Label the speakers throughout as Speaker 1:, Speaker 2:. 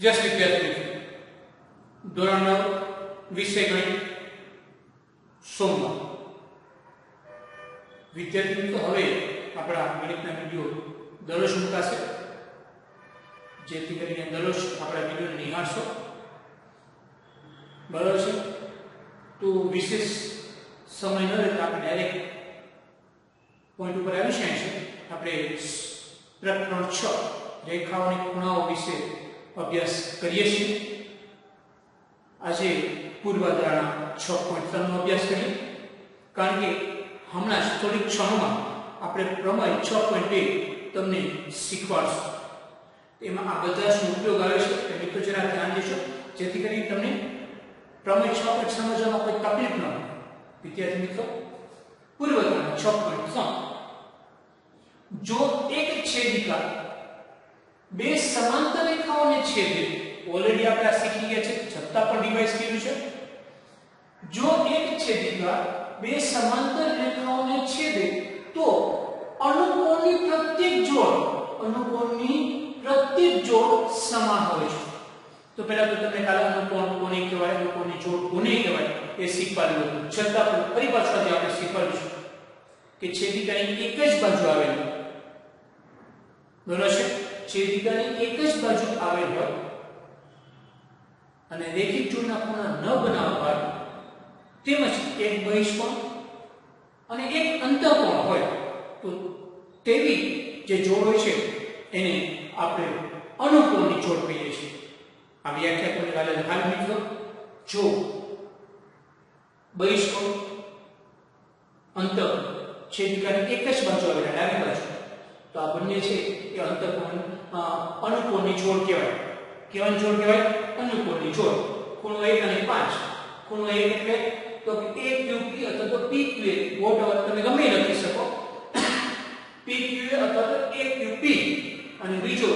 Speaker 1: Just વિદ્યાર્થી મિત્રો, ધોરણ 9 વિષય ગણિત સોમવાર. વિદ્યાર્થી મિત્રો, હવે આપણા ગણિતના વિડીયો દરરોજ મુકાશે, જેથી કરીને દરરોજ આપણા વિડીયોને નિહાળશો. બરાબર છે? તો વિશેષ સમય ન રહેતા આપણે ડાયરેક્ટ પોઈન્ટ ઉપર આવી જાય છે. આપણે પ્રકરણ 6 રેખાઓની ખૂણાઓ વિશે અભ્યાસ કરીએ છીએ. આજે પૂર્વધારણા 6.3 નો અભ્યાસ કરીએ, કારણ કે હમણાં જ થોડીક ક્ષણોમાં આપણે પ્રમેય 6.2 તમને શીખવાડશું. એમાં આ બધા જ ઉપયોગ આવે છે, એટલે મિત્રો જરા ધ્યાન દેશો, જેથી કરીને તમને પ્રમેય 6 સમજવામાં કોઈ તકલીફ ન પડે. વિદ્યાર્થી મિત્રો, પૂર્વધારણા 6.3, જો એક છેદિકા બે સમાંતર રેખાઓને છેદે, ઓલરેડી આપણે આ શીખી ગયા છે, છતાં પણ ડિવાઇસ કર્યું છે. જો એક છેદિકા બે સમાંતર રેખાઓને છેદે તો અનુકોણની પ્રત્યેક જોડ સમાન હોય છે. તો પહેલા તો તમને કાલે અનુકોણ કોને કહેવાય, અનુકોણની જોડ કોને કહેવાય એ શીખવાડ્યું હતું. છતાં પણ ફરી પાછું આપણે શીખવાડીશું કે છેદિકાની એક જ બાજુ આવેલી, બરાબર છે, છેદિકાની એક જ બાજુ આવેલ હોય અને રેખિક જોડના ખૂણા ન બનાવવા હોય, તેમજ એક બહિષ્કોણ અને એક અંતઃકોણ હોય, તો તેવી જે જોડ હોય છે એને આપણે અનુકોણની જોડ કહીએ છીએ. આ વ્યાખ્યા તમને કાલે હાલ મિત્રો, જો બહિષ્કોણ અંતઃકોણ છેદિકાની એક જ બાજુ આવેલા ડાબી બાજુ, તો આ બંને છે એ અંતઃકોણ અનુકોણની જોડ કહેવાય. કેવાની જોડ કહેવાય? અનુકોણની જોડ. ખૂણો 1 અને 5. ખૂણો 1 એટલે તો AQP અથવા તો PQA, વોટએવર તમે ગમે લખી શકો, PQA અથવા તો AQP. અને બીજો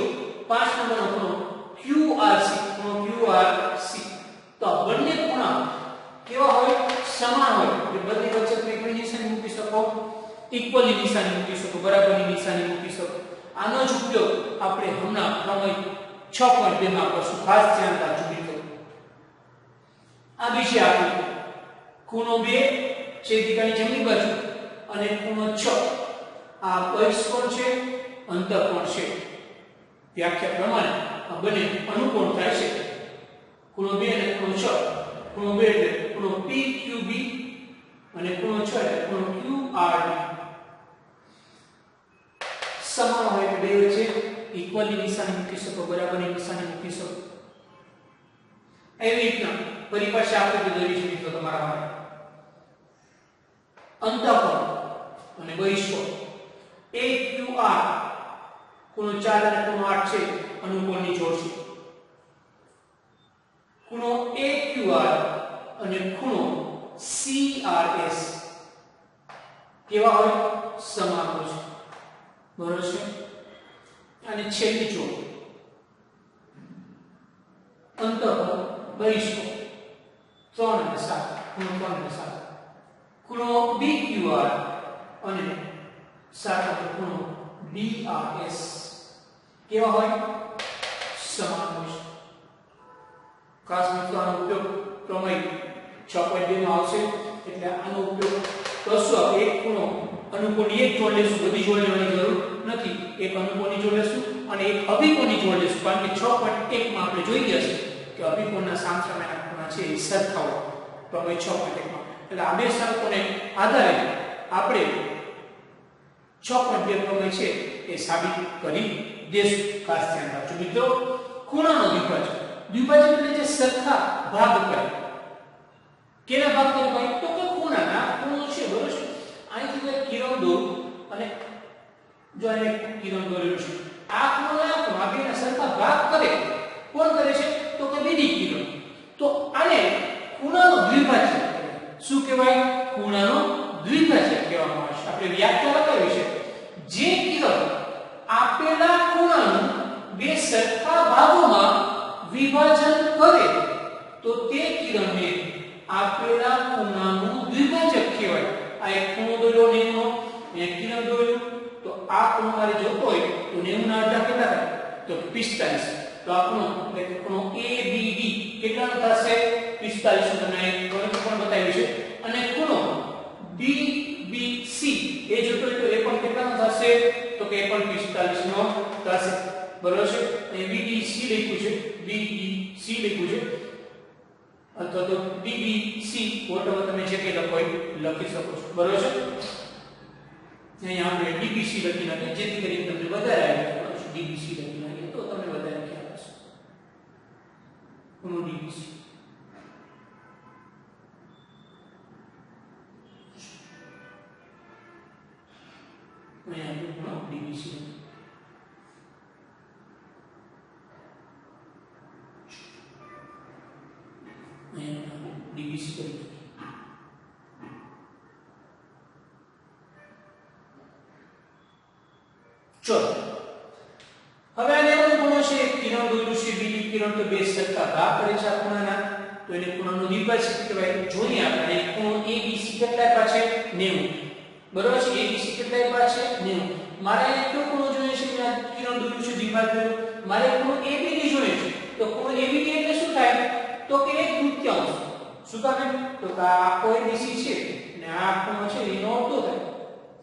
Speaker 1: 5 નંબરનો ખૂણો QRC, ખૂણો QRC. તો આ બંને ખૂણા કેવા હોય? સમાન હોય. એટલે બંને વચ્ચે તમે કઈ નિશાની મૂકી શકો? ઇક્વલની નિશાની મૂકી શકો, બરાબરની નિશાની મૂકી શકો. આનો જ ઉપયોગ આપણે હમણાં પ્રમેય 6.2 માં કરશું. ખાસ ધ્યાન રાખજો મિત્રો. આ બીજી આકૃતિ, ખૂણો 2 છેદિકાની જમણી બાજુ અને ખૂણો 6, આ બહિષ્કોણ છે, અંતઃકોણ છે. વ્યાખ્યા પ્રમાણે આ બંને અનુકોણ થાય છે. ખૂણો 2 અને ખૂણો 6. ખૂણો 2 એટલે ખૂણો PQB અને ખૂણો 6 એટલે ખૂણો QRB. સમાન હોય એટલે બે વચ્ચે ઇક્વલની નિશાની મૂકી શકો, બરાબરની નિશાની મૂકી શકો. એવી રીતના પરિભાષા આકૃતિ દોરી છે મિત્રો તમારા માટે. અંતઃકોણ અને બહિષ્કોણ AQR, ખૂણો 4 અને ખૂણો 8 છે, અનુકોણની જોડ છે. ખૂણો AQR અને ખૂણો CRS કેવા હોય? સમાન હોય છે, બરોબર છે. અને છેલ્લી જોડ અંતઃકોણ બહિષ્કોણ 3 અને 7, ખૂણો 3 અને 7. ખૂણો BQR અને 7 અને ખૂણો DRS કેવા હોય? સમાન હોય છે. ખાસ મિત્રો આનો ઉપયોગ પ્રમેય 6.2 માં આવશે, એટલે આનો ઉપયોગ કરશું. આપણે એક ખૂણો અનુકોણની એક જોડ લેશું, બધી જોડ લેવાની જરૂર નથી. એક અનુકોણની જોડ લેશું અને એક અભિકોણની જોડ લેશું, કારણ કે 6.1 માં આપણે જોઈ ગયા છે કે અભિકોણના સામસામેના ખૂણા છે એ સરખા હોય પ્રમેય 6.1 માં. એટલે આ બે શરતોને આધારે આપણે 6.2 પ્રમેય છે એ સાબિત કરી દેશું. ખાસ ધ્યાન રાખજો મિત્રો. ખૂણાનો દ્વિભાજક, દ્વિભાજક એટલે જે સરખા ભાગ કરે. કેના ભાગ કરે ભાઈ? તો કે ખૂણાના. ખૂણો છે, બરોબર છે. અહીંથી કોઈ કિરણ દોરું અને જો અહીં કિરણ દોરેલું છે, આ ખૂણો આ ખૂણો આ બેના સરખા ભાગ કરે. કોણ કરે છે? તો કે બીજી કિરણ. તો આને ખૂણાનો દ્વિભાજક શું કહેવાય? ખૂણાનો દ્વિભાજક કહેવામાં આવે છે. આપણે વ્યાખ્યા લખાવી છે, જે કિરણ આપેલા ખૂણાનું બે સરખા ભાગોમાં વિભાજન કરે તો તે કિરણને આપેલા ખૂણાનું દ્વિભાજક કહેવાય. આ એક ખૂણો દોર્યો 90 નો, એક કિરણ દોર્યું, તો આ ખૂણો મારે જોતો હોય તો 90 ના અડધા કેટલા થાય? તો 45. તો આ ખૂણો એટલે કે ખૂણો ABD કેટલાનો થશે 45 નો તમને ગણતરી પણ બતાવી છે અને ખૂણો DBC એ જોતો હોય તો એ પણ કેટલાનો થશે તો કે એ પણ 45 નો થશે બરોબર છે અહીં BDC લખ્યું છે BEC લખ્યું છે અથવા તો DBC ફોટોમાં તમે જે કે લખો લખી શકો છો બરોબર છે અહીં આપણે DBC લખી નાખીએ જેથી કરીને તમને વધારે આવે DBC લખી નાખીએ તો તમને વધારે ખ્યાલ હશે ખૂણો DBC અહીંયા ખૂણો DBC DBC કરી ચલો હવે આને એવો ખૂણો છે કિરણ દોર્યું છે બીજી કિરણ તો બે સરખા ભાગ કરે છે આ ખૂણાના તો એને ખૂણાનો દ્વિભાજક કહેવાય જોઈએ આપણે ખૂણો ABC કેટલા પાસે 90 બરોબર છે ABC કેટલા પાસે 90 મારે કયો ખૂણો જોઈએ છે કે કિરણ દોર્યું છે દ્વિભાજક મારે ખૂણો ABD જોઈએ છે તો ખૂણો ABD એટલે શું થાય તો કે એક તૃતીયાંશ શું કામે તો કે આ આખો ABC છે અને આ ખૂણો છે એનો અડધો થાય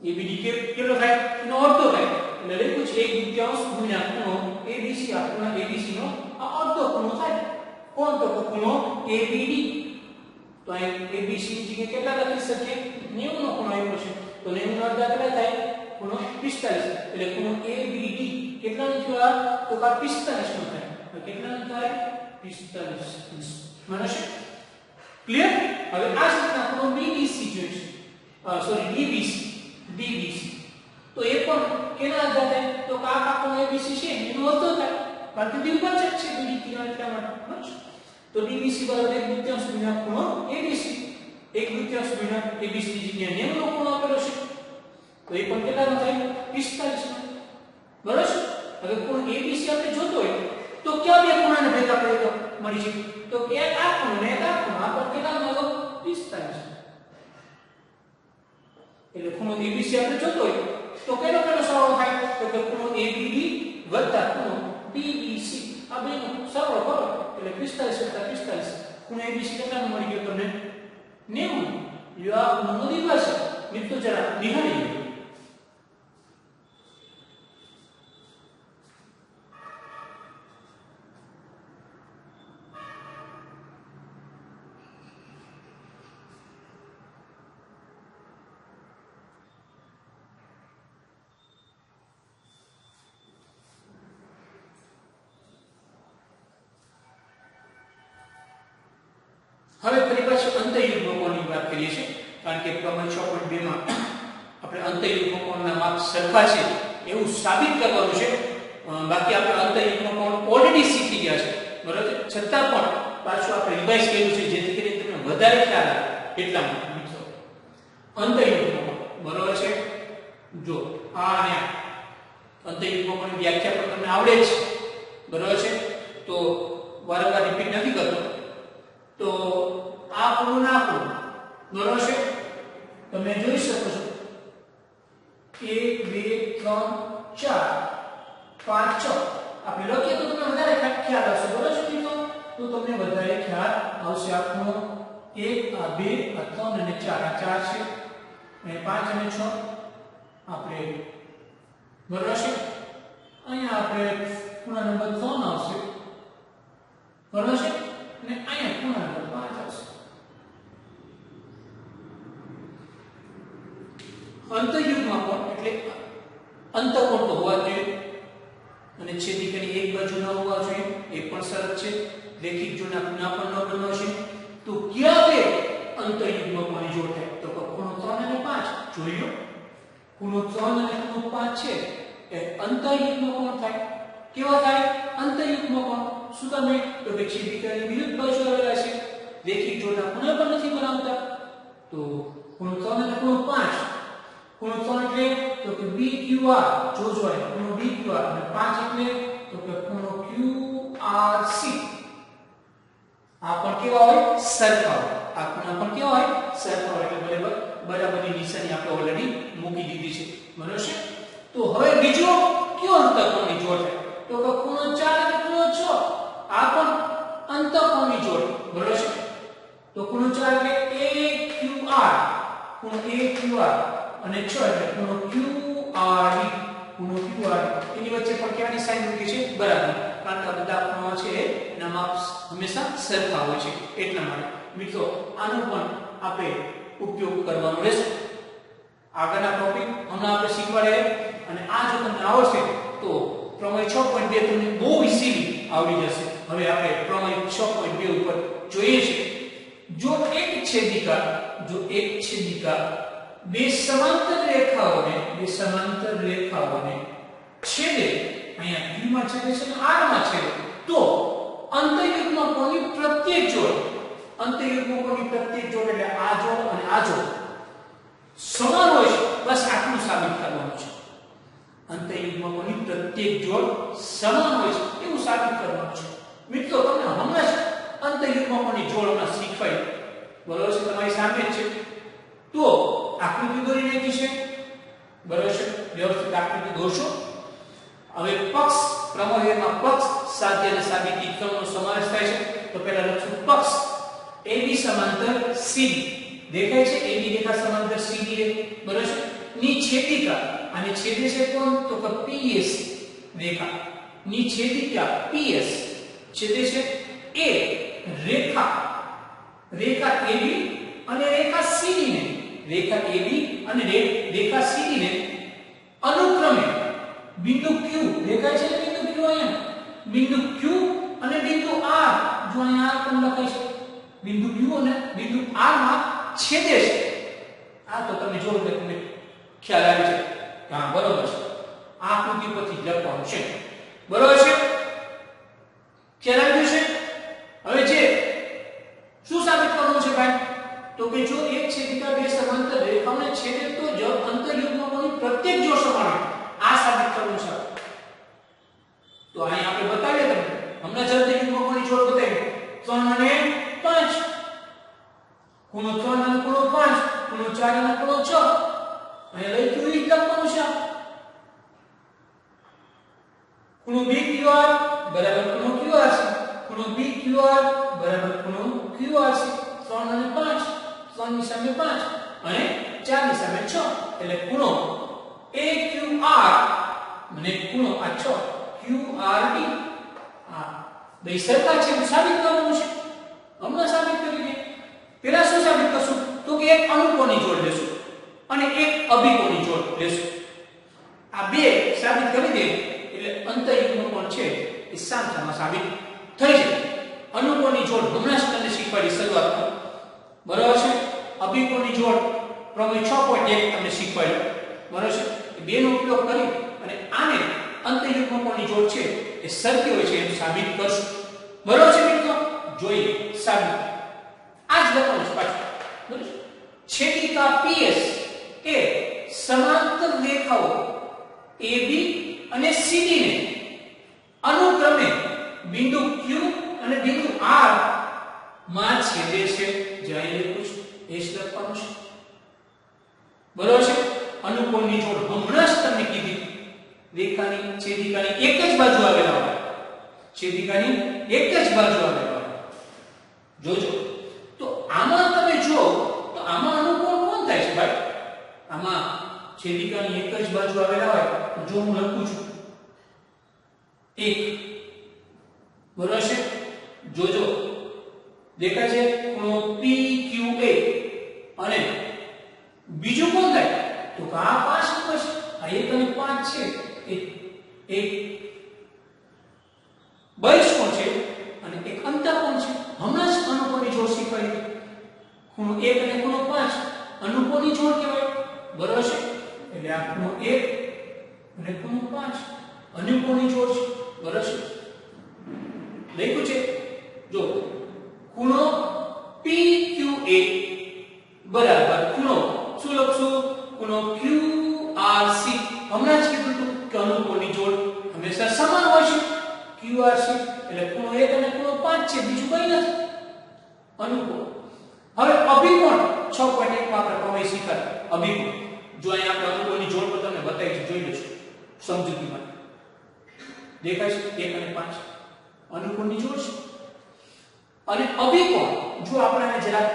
Speaker 1: ABD કેટલો થાય એનો અડધો થાય એટલે લખ્યું છે એક તૃતીયાંશ ગુણ્યા ખૂણો ABC આ ખૂણો ABC નો આ અડધો ખૂણો થાય કોણ તો ખૂણો ABD તો અહીં ABC ની જગ્યાએ કેટલા લખી શકીએ 90 નો ખૂણો આપ્યો છે તો 90 નો અડધા કેટલા થાય ખૂણો 45 એટલે ખૂણો ABD કેટલાનો થયો તો કે 45 નો થાય તો કેટલાનો થાય 45 મનશે ક્લિયર હવે આ રીતના ખૂણો BDC જોઈએ છે સોરી DBC તો એ પણ કેના આધારે થાય તો આ ખૂણો ABC છે એનો અડધો થાય કારણ કે દ્વિભાજક છે બીજી કિરણ એટલા માટે બરાબર તો DBC બરાબર એક તૃતીયાંશ ગુણ્યા ખૂણો ABC એક તૃતીયાંશ ગુણ્યા ABC ની જગ્યાએ 90 નો ખૂણો આપેલો છે તો એ પણ કેટલાનો થાય 45 નો બરાબર હવે ખૂણો ABC આપણે જોતો હોય તો ક્યાં બે ખૂણાને ભેગા કરીએ તો મળી છે તો એક આ ખૂણો ને એક આ ખૂણો આ પણ કેટલાનો આવ્યો 45 એટલે ખૂણો ABC આપણે જોતો હોય તો કેનો સરવાળો થાય તો કે ખૂણો ABD વત્તા ખૂણો DBC આ બેનો સરવાળો કરો એટલે 45 વત્તા 45 ખૂણો ABC કેટલાનો મળી ગયો તમને 90 યો આ ખૂણો દ્વિભાજક મિત્રો જરા નિહાળી હવે ફરી પાછું અંતઃયુગ્મકોણની વાત કરીએ છીએ કારણ કે પ્રમેય 6.2 માં આપણે અંતઃયુગ્મકોણના માપ સરખા છે એવું સાબિત કરવાનું છે બાકી આપણે અંતઃયુગ્મકોણ ઓલરેડી શીખી ગયા છે બરાબર છતાં પણ પાછું આપણે રિવાઇઝ કર્યું છે જેથી કરીને તમને વધારે ખ્યાલ આવે એટલા માટે મિત્રો અંતઃયુગ્મકોણ બરાબર છે જો આ અને આ અંતઃયુગ્મકોણની વ્યાખ્યા પણ તમને આવડે છે બરાબર છે તો વારંવાર રિપીટ નથી કરતો તો આ ખૂણો ના ખૂણો બરાબર છે તમે જોઈ શકો છો 1 2 3 4 5 6 આપણે લખીએ તો તમને વધારે ખ્યાલ આવશે બરાબર છે મિત્રો તો તમને વધારે ખ્યાલ આવશે આ ખૂણો 1 આ 2 આ 3 અને 4 આ 4 છે અને 5 અને 6 આપણે બરાબર છે અહીંયા આપણે ખૂણા નંબર 3 આવશે બરાબર છે અને અહીંયા ખૂણા નંબર 5 આવશે અંતઃયુગ્મ કોણ એટલે અંતઃકોણ તો હોવા જોઈએ અને છેદિકાની એક બાજુ ન હોવા જોઈએ એ પણ શરત છે રેખિક જોડના ખૂણા પણ ન બનાવશે તો ક્યાં બે અંતઃયુગ્મ કોણ જોડ થાય તો ખૂણો 3 અને 5 જોયો ખૂણો 3 અને ખૂણો 5 છે એ અંતઃયુગ્મ કોણ થાય કેવા થાય અંતઃયુગ્મ કોણ શું તમે તો કે છેદિકાની વિરુદ્ધ બાજુ આવેલા છે રેખિક જોડના ખૂણા પણ નથી બનાવતા તો ખૂણો 3 અને ખૂણો 5 ખૂણો 3 એટલે તો કે BQR જોજો ખૂણો BQR અને 5 એટલે તો કે ખૂણો QRC આ પણ કેવા હોય સરખા હોય આ ખૂણા પણ કેવા હોય સરખા હોય એટલે બરાબરની નિશાની આપણે ઓલરેડી મૂકી દીધી છે બરાબર છે તો હવે બીજો કયો અંતઃકોણની જોડ થાય તો કે ખૂણો 4 અને ખૂણો 6 તો ખૂણો 4 એટલે AQR, ખૂણો AQR અને 6 એટલે ખૂણો QRE, ખૂણો QRE. એની વચ્ચે પણ કેવાની સાઈન મૂકી છે? બરાબર. કારણ કે આ બધા ખૂણા છે એના માપ હંમેશા સરખા હોય છે એટલા માટે. મિત્રો આનો પણ આપણે ઉપયોગ કરવાનો રહેશે. આગળના ટોપિક હમણાં આપણે શીખવાડ્યા અને આ જો તમને આવડશે તો પ્રમેય 6.2 તમને બહુ ઈઝીલી આવડી જશે. હવે આપણે પ્રમેય 6.2 ઉપર જોઈએ છે. જો એક છેદિકા બે સમાંતર રેખાઓને છેદે, અહીંયા Q માં છેદે છે અને R માં છેદે, તો અંતઃયુગ્મકોની પ્રત્યેક જોડ એટલે આ જોડ અને આ જોડ સમાન હોય છે. બસ આટલું સાબિત કરવાનું છે. અંતઃયુગ્મકોની પ્રત્યેક જોડ સમાન હોય છે એવું સાબિત કરવાનું છે. મિત્રો તમને હમણાં જ અંતઃયુગ્મકોની જોડ હમણાં શીખવાઈ, બરોબર છે, તમારી સામે જ છે. તો આકૃતિ દોરી નાખી છે, બરોબર છે, વ્યવસ્થિત આકૃતિ દોરશો. હવે પક્ષ, પ્રમેયમાં પક્ષ, સાધ્ય અને સાબિતી ત્રણનો સમાવેશ થાય છે. તો પહેલા લખશું પક્ષ AB સમાંતર CD, દેખાય છે AB રેખા સમાંતર CD રે, બરોબર છે, ની છેદિકા, અને છેદે છે કોણ? તો કે PS રેખા, ની છેદિકા PS છેદે છે A રેખા AB અને રેખા CD ને, રેખા AB અને રેખા CD ને અનુક્રમે બિંદુ Q, દેખાય છે બિંદુ Q, અહીંયા બિંદુ Q અને બિંદુ R, જો અહીંયા R પણ લખાય છે, બિંદુ Q અને બિંદુ R માં છેદે છે. આ તો તમે જોવો એટલે તમને ખ્યાલ આવી જાય કે હા બરોબર છે. આ આકૃતિ પરથી જ લખવાનું છે, બરોબર છે, ખ્યાલ આવી જશે. હવે જે શું સાબિત કરવાનું છે ભાઈ? તો કે જો એક છેદિકા બે સમાંતર રેખાઓને છેદે તો જ અંતઃયુગ્મકોની પ્રત્યેક જોડ સમાન હોય. આ સાબિત કરવાનું છે. તો અહીં આપણે બતાવીએ તમને હમણાં જ અંતઃયુગ્મકોની જોડ બતાવી 3 અને 5, ખૂણો 3 અને ખૂણો 5, ખૂણો 4 અને ખૂણો 6. અહીં લખ્યું ઈ લખવાનું છે. ખૂણો BQR બરાબર ખૂણો QRC, ખૂણો BQR બરાબર ખૂણો QRC. 3 અને 5, 3 ની સામે 5 અને 4 ની સામે 6 એટલે ખૂણો AQR અને ખૂણો આ 6 QRD. આ બે સરખા છે એવું સાબિત કરવાનું છે. હમણાં સાબિત કરી દે. પહેલા શું સાબિત કરશું? તો કે એક અનુકોની જોડ લેશું અને એક અભિકોની જોડ લેશું. આ બે સાબિત કરી દે એટલે અંતઃયુગ્મકોણ છે એ સામસામા સાબિત થઈ જાય. અનુકોની જોડ હમણાં જ તમને શીખવાડી શરૂઆતમાં, બરાબર છે. અભિકોની જોડ પ્રમેય 6.1 તમને શીખવાડ્યું, બરાબર છે. એ બેનો ઉપયોગ કરી અને આને અંતઃયુગ્મકોની જોડ છે એ સરખી હોય છે એમ સાબિત કરશું, બરાબર છે મિત્રો. જોઈએ સાબિત. આ જ લખવાનું છે પાછું, બરાબર છે. છેદિકા PS એ સમાંતર રેખાઓ AB અને CD ને અનુક્રમે બિંદુ Q અને બિંદુ R માં છેદે છે. જાય લખું છું એ જ લખવાનું છે, બરાબર છે. અનુકોણની જોડ હમણાં જ તમને કીધી, રેખાની છેદિકાની એક જ બાજુ આવેલા હોય, છેદિકાની એક જ બાજુ આવેલા હોય. જોજો તો આમાં તમે જો તો આમાં અનુકોણ કોણ થાય છે ભાઈ? આમાં છેદિકાની એક જ બાજુ આવેલા હોય. જો હું લખું છું 1, બરાબર છે. જોજો દેખાય છે ખૂણો PQA અને બીજું કોણ થાય? તો આ 5 નંબર છે. આ 1 અને 5 છે એ બહિષ્કોણ છે અને એક અંતઃકોણ છે. હમણાં જ અનુકોની જોડ શીખવાડી. ખૂણો 1 અને ખૂણો 5 અનુકોની જોડ કહેવાય, બરાબર છે. એટલે આ ખૂણો 1 અને ખૂણો 5 અનુકોની જોડ છે, બરાબર છે. લખ્યું છે જો ખૂણો PQA બરાબર ખૂણો શું લખશું? ખૂણો QRC. હમણાં જ કીધું હતું કે અનુકોની જોડ હંમેશા સમાન હોય છે. QRC એટલે ખૂણો 1 અને ખૂણો 5 છે, બીજું કંઈ નથી. અનુકોણ. હવે અભિકોણ 6.1 માં આપણે પ્રમેય શીખ્યા. અભિકોણ જો અહીં આપણે અનુકોની જોડ પર તમને બતાવી છે, જોઈ લેજો સમજૂતી માટે. દેખાય છે 1 અને 5 અનુકોણની જોડ છે. અને અભિકોણ જો આપણે આને જરા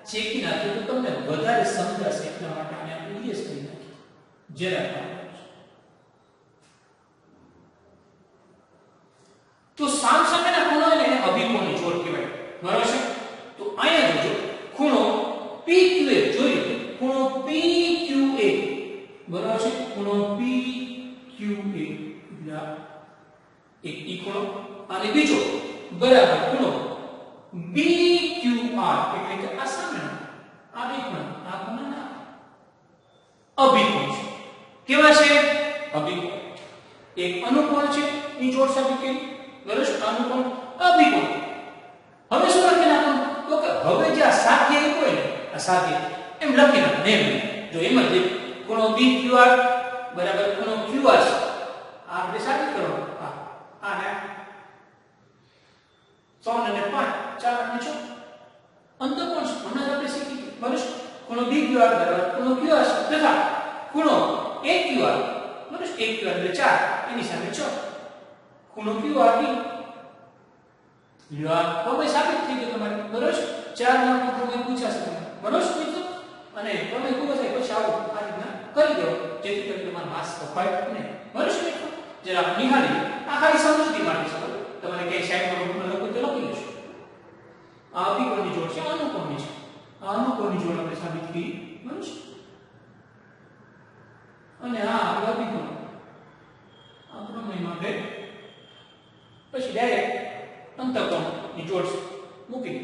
Speaker 1: ચેકી નાખીએ તો તમને વધારે સમજાશે એટલા માટે આને આપણે ઈએસ કરી નાખીએ જરા તો સામસામેના ખૂણો હોય ને એને અભિકોણની જોડ કહેવાય બરાબર છે તો અહીંયા જોજો ખૂણો PQA જોઈએ ખૂણો PQA બરાબર છે ખૂણો PQA એટલે એક ઈ ખૂણો અને બીજો બરાબર ખૂણો BQR એટલે કે આ સામેનો આ બે ખૂણા આ ખૂણાના અભિકોણ છે કેવા છે અભિકોણ એક અનુકોણ છે ની જોડ સાબિત કરી બરાબર છે અનુકોણ અભિકોણ હવે શું લખી નાખવાનું તો કે હવે જે આ સાધ્ય એક હોય ને આ સાધ્ય એમ લખી નાખવાનું એમ જો એમ જ ખૂણો BQR બરાબર ખૂણો QR છે આ આપણે સાબિત કરવાનું આને 3 અને 5 4 અને 6 અંતકોણ છે હમણાં આપણે શીખી બરાબર ખૂણો BQR બરાબર ખૂણો QR છે તથા ખૂણો AQR બરાબર AQR એટલે 4 એની સામે 6 ખૂણો QRB યાર હવે સાબિત થઈ ગયું તમારે બરાબર 4 માર્કનો પ્રમેય પૂછાશે તમને બરાબર મિત્રો અને તમે ખૂબ જ પછી આવું આ રીતના કરી દો જેથી કરીને તમારા માર્ક્સ કપાય નહીં બરાબર મિત્રો જરા નિહાળી આ ખાલી સમજૂતી માટે છે તમારે કઈ સાઈડમાં રૂપમાં લખો તો લખી લેશો આ અભિકોણની જોડ છે અનુકોણની છે આ અનુકોણની જોડ આપણે સાબિત કરી બરાબર અને આ અભિકોણ આ પ્રમેય માટે પછી ડાયરેક્ટ અંતકોણની જોડ મૂકી